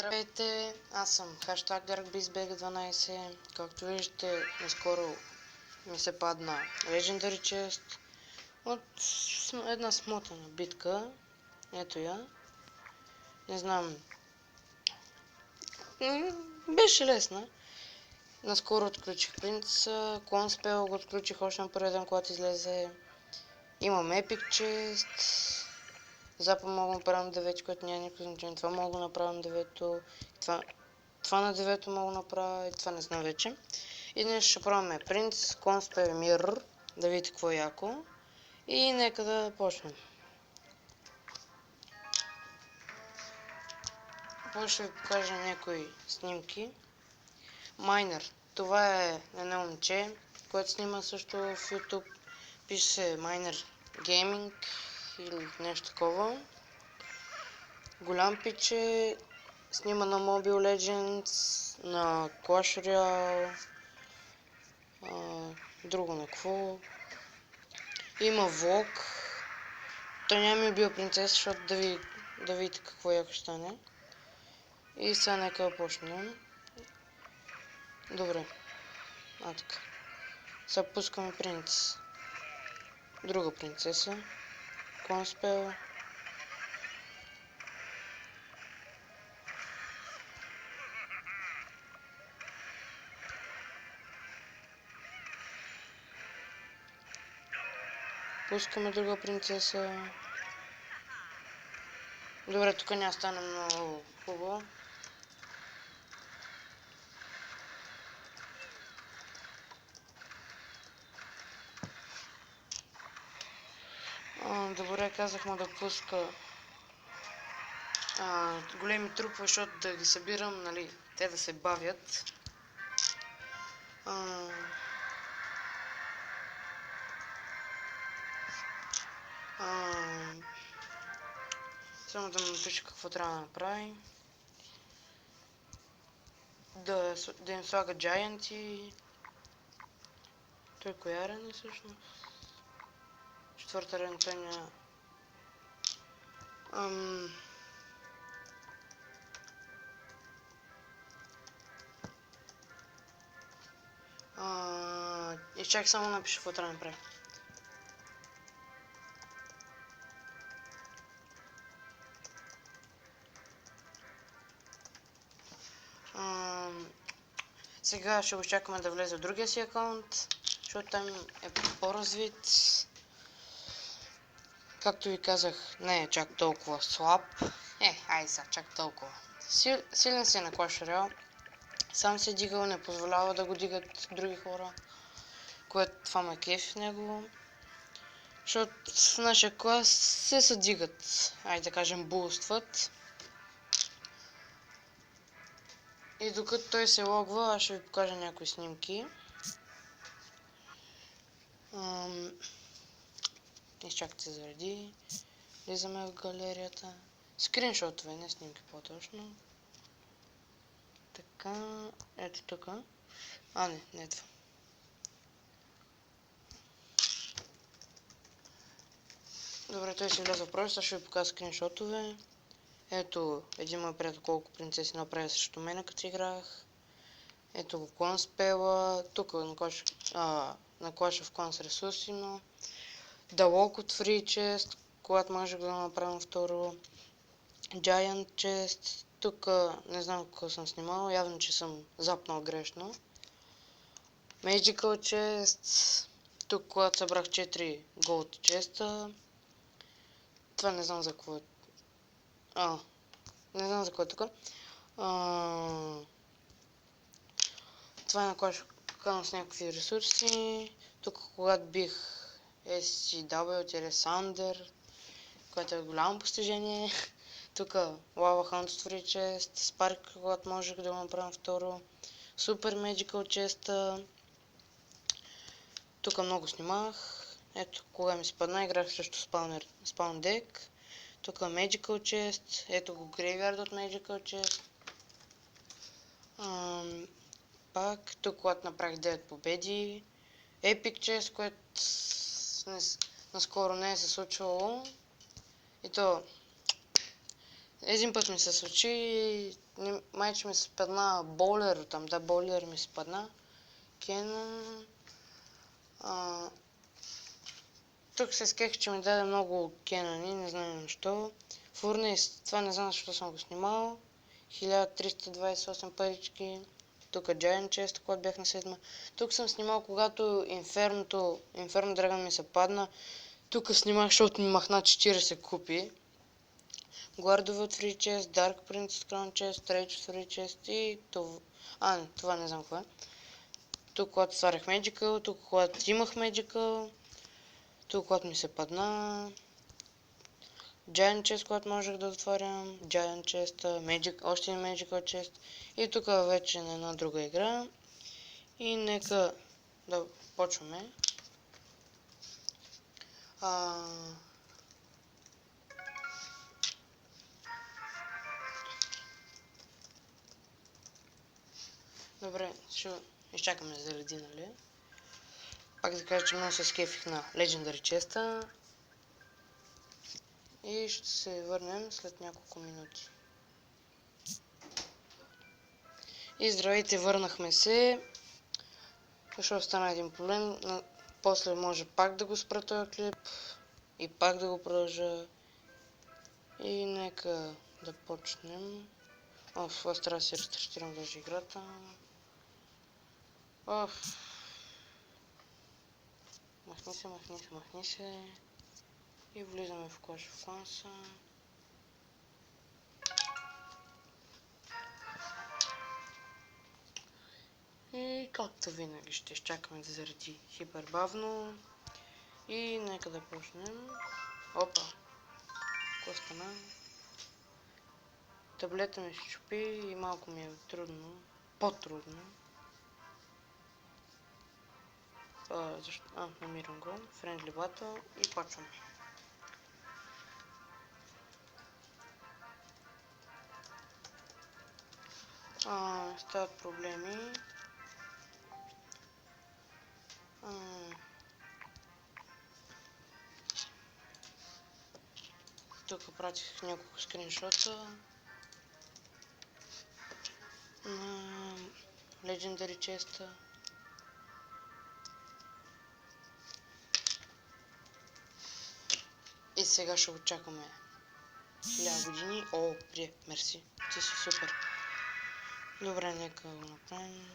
Здравейте, аз съм хаштаг DarkBeastBG12. Както виждате, наскоро ми се падна Legendary Chest от една смотана битка. Ето я. Не знам. Беше лесна. Наскоро отключих принца, Конспел го отключих още на първия ден, когато излезе. Имам Epic Chest. Запад мога да направя на 9, което няма никакво значение. Това мога да направя на 9. Това на 9 мога да направя и това не знам вече. И днес ще пробваме Принц, Конспел и Mirror, да видите какво е яко. И нека да почнем. Първо ще ви покажа някои снимки. Майнер. Това е едно момче, което снима също в YouTube. Пише се Майнер Gaming или нещо такова. Голям пиче, снима на Mobile Legends, на Clash Royale, друго на какво. Има влог. Той няма ми бил принцеса, защото да видите какво яко ще стане. И сега нека да почнем. Добре. Така. Сега пускаме принц. Друга принцеса. Конспел. Пускаме друга принцеса. Добре, тук няма стане много хубаво. Добре, казахме да пуска големи трупове, защото да ги събирам, нали, те да се бавят. Само да му напиша какво трябва да направи. Да им слага джайанти. Той коя арена е всъщност? Четвърта арена, той няма. И чак само напиша какво трябва да направи. Сега ще го чакаме да влезе в другия си акаунт, защото там е по-развит. Както ви казах, не е чак толкова слаб. Айде сега, чак толкова. Силен си е на Clash Royale. Сам се е дигал, не позволява да го дигат други хора. Което това ме кефи в него. Защото в нашия клас се съдигат, айде да кажем бустват. И докато той се логва, аз ще ви покажа някои снимки. Изчакайте заради. Влизаме в галерията. Скриншотове, не снимки по-точно. Така, ето тук. Не това. Добре, той си вляза в профиса, ще ви покажа скриншотове. Ето един мой приятел колко принцеси направи срещу мен, като играх. Ето го Конспела. Тук на Clash of Clans ресурси, но The Lock от Free Chest, когато може да направим второ. Giant Chest. Тук не знам какво съм снимал, явно че съм запнал грешно. Magical Chest. Тук когато събрах 4 Gold Chest. Това не знам за какво е. Не знам за какво е тук. Това е на Clash of Clans с някакви ресурси. Тук когато бих SCW-Sander, което е голямо постижение. Тук Lava Hunt от Free Chest, Spark, когато можех да го направим второ. Super Magical Chest. Тук много снимах. Ето кога ми спадна, играх срещу Spawn Deck. Тук Magical Chest. Ето го Graveyard от Magical Chest. Пак тук когато направих 9 победи. Epic Chest, което наскоро не е се случвало. И то Един път ми се случи, майче ми се падна боулер там, да, боулер ми се падна. Canon. Тук се скех, че ми даде много Canon, не знам защо. Фурнес, това не знам защо съм го снимал. 1328 парички. Тук Giant Chest, когато бях на 7. Тук съм снимал, когато Inferno Dragon ми се падна. Тук снимах, защото ми махна 40 купи. Guardове от Free Chest, Dark Princess Crown Chest, Rage от Free Chest и това. Не, това не знам кое. Тук когато сварях Magical, тук когато имах Magical. Тук когато ми се падна. Giant Chest, когато можех да отворям. Giant Chest, още един Magical Chest. И тук вече на една друга игра. И нека да почваме. Добре, ще изчакаме да зареди, нали? Пак да кажа, че много се скефих на Legendary Chest. И ще се върнем след няколко минути. И здравейте, върнахме се. Защото стана един проблем. После може пак да го спра този клип. И пак да го продължа. И нека да почнем. Аз трябва да си рестартирам даже играта. Махни се. И влизаме в Clash of Clans. И както винаги ще изчакаме да заради хипербавно. И нека да почнем. Опа! Какво стана? Таблета ми се чупи и малко ми е трудно. По-трудно. Защо? Намирам го. Friendly Battle и почваме. Стават проблеми. Тук пратих няколко скриншота на Legendary Chest. И сега ще очакваме 1000 години. Мерси. Ти си супер. Добре, нека го направим.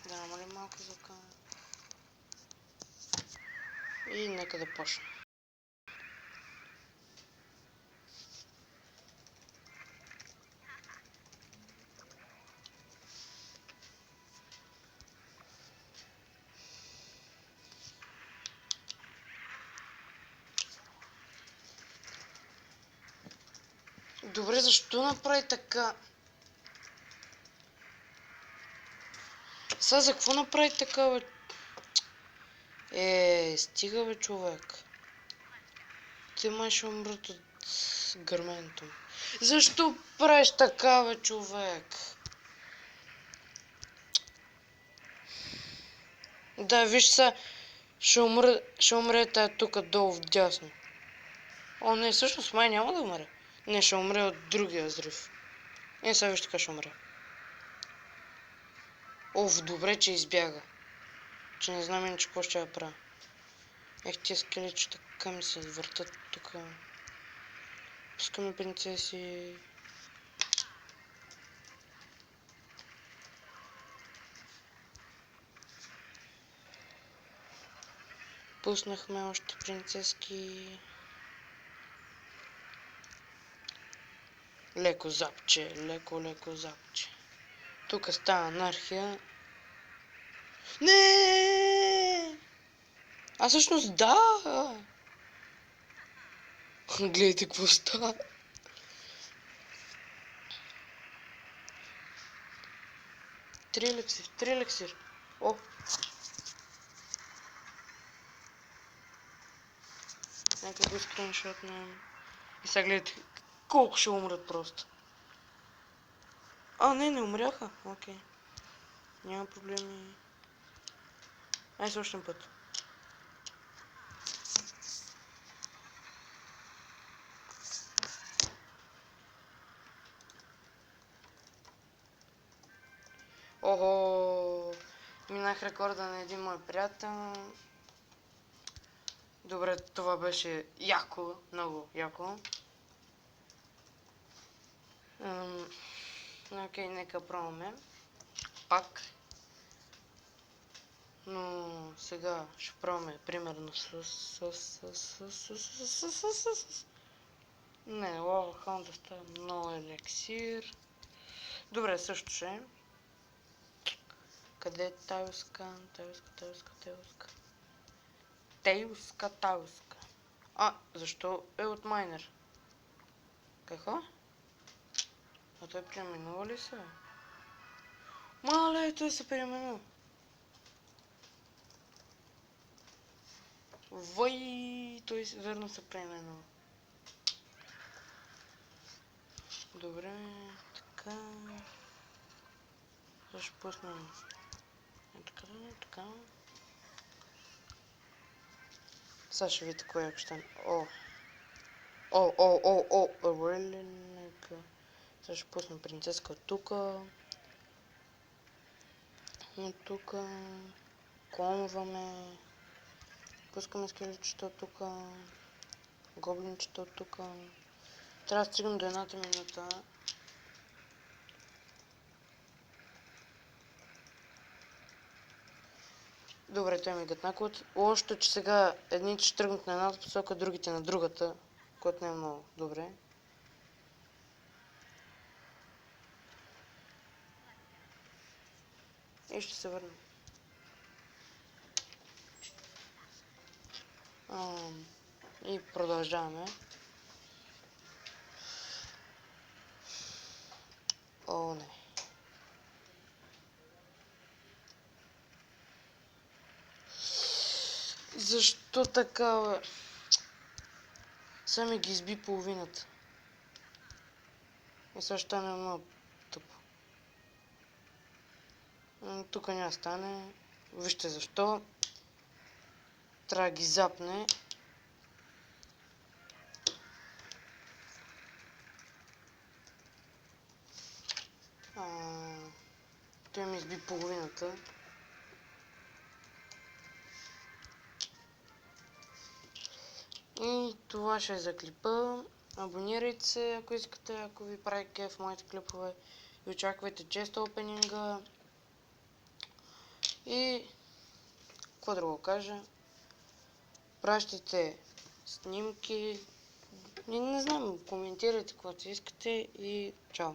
Да намалим малко звука. И нека да почнем. Добре, защо направи така? Сега за какво направи така, бе? Стига, бе, човек. Те май ще умрат от гърменето. Защо правиш така, бе, човек? Да, виж са, ще умре тая тук долу в дясно. Не, всъщност май няма да умре. Не, ще умре от другия взрив. Сега виж така ще умре. Добре, че избяга. Че не знам иначе какво ще я правя. Тия скелечета така ми се въртат тук. Пускаме принцеси. Пуснахме още принцески. Леко запче, леко запче. Тук става анархия. Не! Всъщност да! Гледайте какво става. Три еликсир. Нека го скриншотнем. И сега гледайте колко ще умрат просто. Не умряха. Окей. Няма проблеми. Ай следващия път. Ого! Минах рекорда на един мой приятел. Добре, това беше яко, много яко. Окей, нека пробваме. Пак. Но сега ще пробваме примерно Не, лава да става много елексир. Добре, също ще. Къде е тайлска? Тайлска. Защо е от майнер? Какво? А той преименува ли се? Мале, той се преименува. Той верно се преименува. Добре, така. Сега ще пуснем. Така. Сега ще видите кое ако ще... Really? Сега ще пуснем принцеска от тука. От тука. Комваме. Пускаме скелетчета от тука. Гоблинчета от тука. Трябва да стигнем до едната минута. Добре, той ми гътнакот. Лошото е, че сега едните ще тръгнат на едната посока, другите на другата, което не е много добре. И ще се върнем. И продължаваме. О, не. Защо така, бе? Сега ми ги изби половината. И сега ще стане много тъпо. Тук няма стане. Вижте защо. Трябва да ги запне. Той ми изби половината. И това ще е за клипа. Абонирайте се, ако искате, ако ви прави кеф моите клипове. И очаквайте често опенинга. И какво да го кажа? Пращайте снимки. Не знам, коментирайте каквото искате и чао.